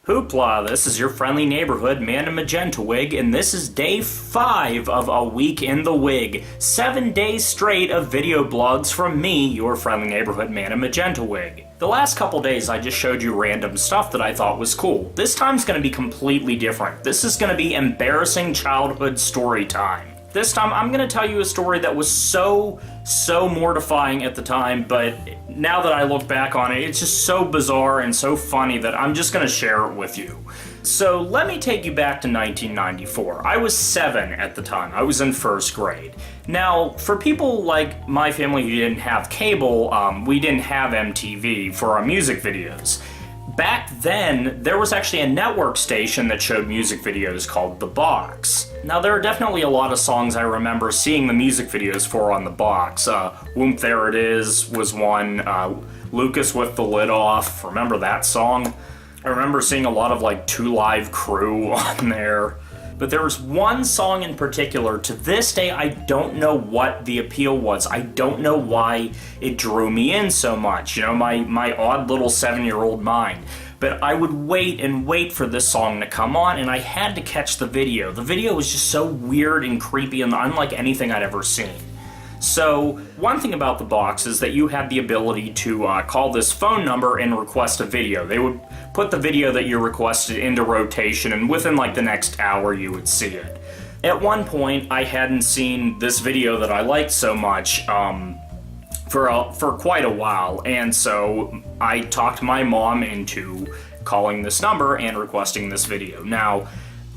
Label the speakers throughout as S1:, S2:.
S1: Hoopla, this is your friendly neighborhood man in Magenta Wig, and this is day 5 of A Week in the Wig. 7 days straight of video blogs from me, your friendly neighborhood man in Magenta Wig. The last couple days I just showed you random stuff that I thought was cool. This time's gonna be completely different. This is gonna be embarrassing childhood story time. This time I'm gonna tell you a story that was so mortifying at the time, but now that I look back on it, it's just so bizarre and so funny that I'm just gonna share it with you. So let me take you back to 1994. I was 7 at the time. I was in 1st grade. Now, for people like my family who didn't have cable, we didn't have MTV for our music videos. Back then, there was actually a network station that showed music videos called The Box. Now, there are definitely a lot of songs I remember seeing the music videos for on The Box. Whoomp There It Is was one. Lucas with the Lid Off, remember that song? I remember seeing a lot of like 2 Live Crew on there. But there was one song in particular, to this day I don't know what the appeal was. I don't know why it drew me in so much, you know, my odd little 7-year-old mind. But I would wait and wait for this song to come on, and I had to catch the video. The video was just so weird and creepy and unlike anything I'd ever seen. So, one thing about The Box is that you had the ability to call this phone number and request a video. They would put the video that you requested into rotation, and within like the next hour you would see it. At one point, I hadn't seen this video that I liked so much for quite a while, and so I talked my mom into calling this number and requesting this video. Now,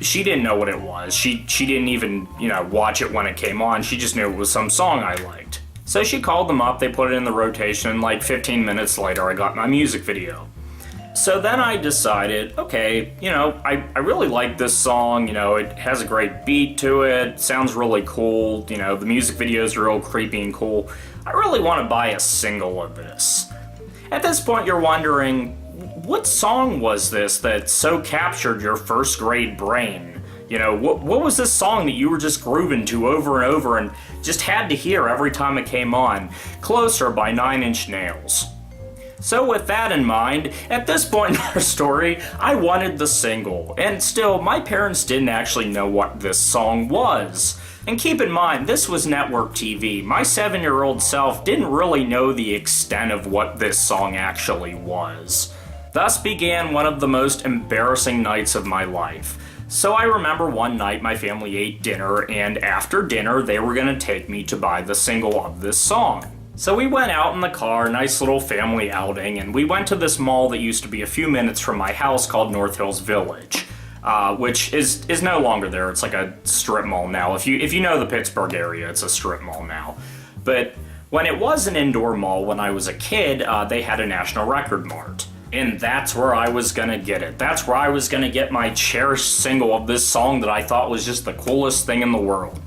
S1: she didn't know what it was. She didn't even, watch it when it came on. She just knew it was some song I liked. So she called them up, they put it in the rotation, and like 15 minutes later I got my music video. So then I decided, okay, I really like this song, it has a great beat to it, sounds really cool, the music videos are real creepy and cool. I really want to buy a single of this. At this point you're wondering, what song was this that so captured your 1st grade brain? What was this song that you were just grooving to over and over and just had to hear every time it came on? Closer by 9 Inch Nails. So with that in mind, at this point in our story, I wanted the single, and still, my parents didn't actually know what this song was. And keep in mind, this was network TV. My 7-year-old self didn't really know the extent of what this song actually was. Thus began one of the most embarrassing nights of my life. So I remember one night my family ate dinner, and after dinner they were going to take me to buy the single of this song. So we went out in the car, nice little family outing, and we went to this mall that used to be a few minutes from my house called North Hills Village, which is no longer there. It's like a strip mall now. If you know the Pittsburgh area, it's a strip mall now. But when it was an indoor mall when I was a kid, they had a National Record Mart. And that's where I was gonna get it. That's where I was gonna get my cherished single of this song that I thought was just the coolest thing in the world.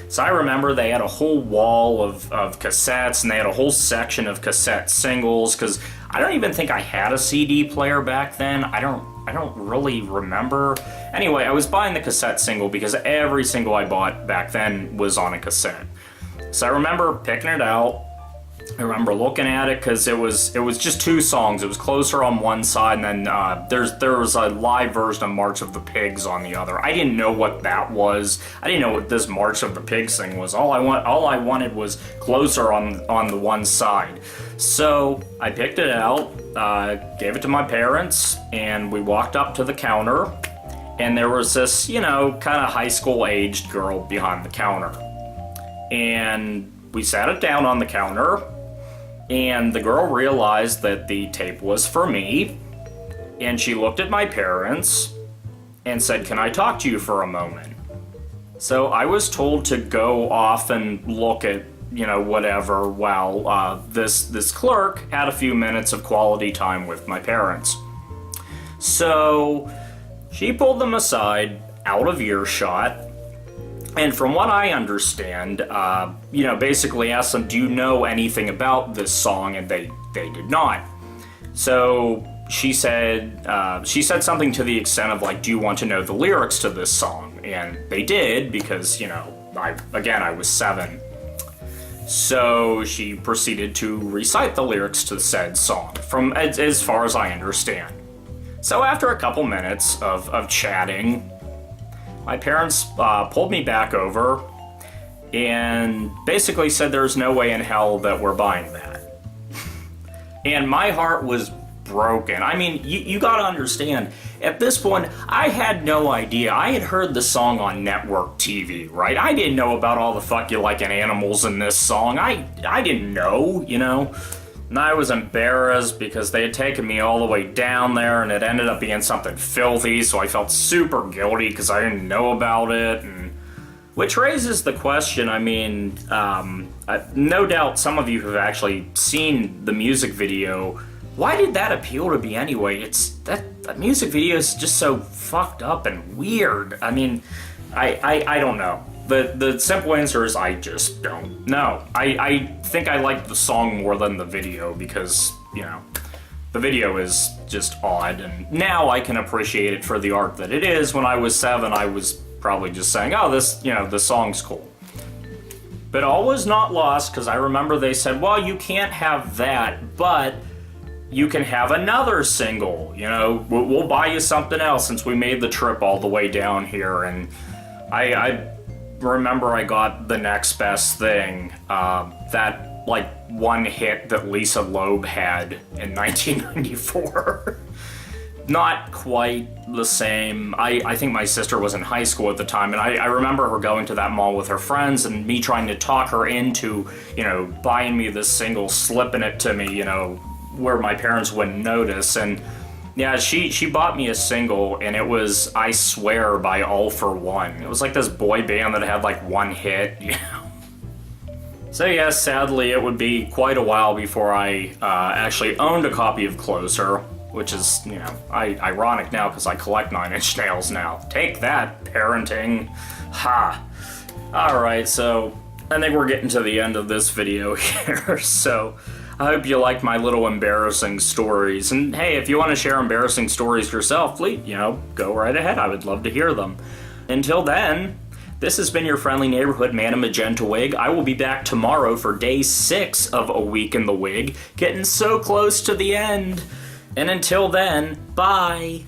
S1: So I remember they had a whole wall of cassettes, and they had a whole section of cassette singles, because I don't even think I had a CD player back then. I don't really remember. Anyway, I was buying the cassette single because every single I bought back then was on a cassette. So I remember picking it out. I remember looking at it because it was just 2 songs. It was Closer on one side, and then there was a live version of March of the Pigs on the other. I didn't know what that was. I didn't know what this March of the Pigs thing was. All I wanted was Closer on the one side. So I picked it out, gave it to my parents, and we walked up to the counter, and there was this, kind of high school aged girl behind the counter. And we sat it down on the counter, and the girl realized that the tape was for me, and she looked at my parents and said, "Can I talk to you for a moment?" So I was told to go off and look at, whatever, while this clerk had a few minutes of quality time with my parents. So she pulled them aside, out of earshot, and from what I understand, basically asked them, "Do you know anything about this song?" And they did not. So she said something to the extent of like, "Do you want to know the lyrics to this song?" And they did, because, I was 7. So she proceeded to recite the lyrics to said song, from as far as I understand. So after a couple minutes of chatting, my parents pulled me back over and basically said there's no way in hell that we're buying that. And my heart was broken. I mean, you gotta understand, at this point, I had no idea. I had heard the song on network TV, right? I didn't know about all the fuck you like in animals in this song. I didn't know, you know? And I was embarrassed because they had taken me all the way down there and it ended up being something filthy, so I felt super guilty because I didn't know about it. And which raises the question, I mean, no doubt some of you have actually seen the music video. Why did that appeal to me anyway? That music video is just so fucked up and weird. I mean, I don't know. The simple answer is I just don't know. I think I like the song more than the video because, you know, the video is just odd, and now I can appreciate it for the art that it is. When I was 7, I was probably just saying, oh, this, you know, the song's cool. But all was not lost, because I remember they said, well, you can't have that, but you can have another single, you know, we'll buy you something else since we made the trip all the way down here. And I remember I got the next best thing, that like one hit that Lisa Loeb had in 1994. Not quite the same. I think my sister was in high school at the time, and I remember her going to that mall with her friends and me trying to talk her into, you know, buying me this single, slipping it to me, you know, where my parents wouldn't notice. And yeah, she bought me a single, and it was I Swear by All For One. It was like this boy band that had like one hit, you know. So yeah, sadly it would be quite a while before I actually owned a copy of Closer, which is, you know, ironic now because I collect 9 Inch Nails now. Take that, parenting. Ha! Alright, so I think we're getting to the end of this video here, so I hope you liked my little embarrassing stories. And hey, if you want to share embarrassing stories yourself, please, you know, go right ahead. I would love to hear them. Until then, this has been your friendly neighborhood man in Magenta Wig. I will be back tomorrow for day 6 of A Week in the Wig, getting so close to the end. And until then, bye!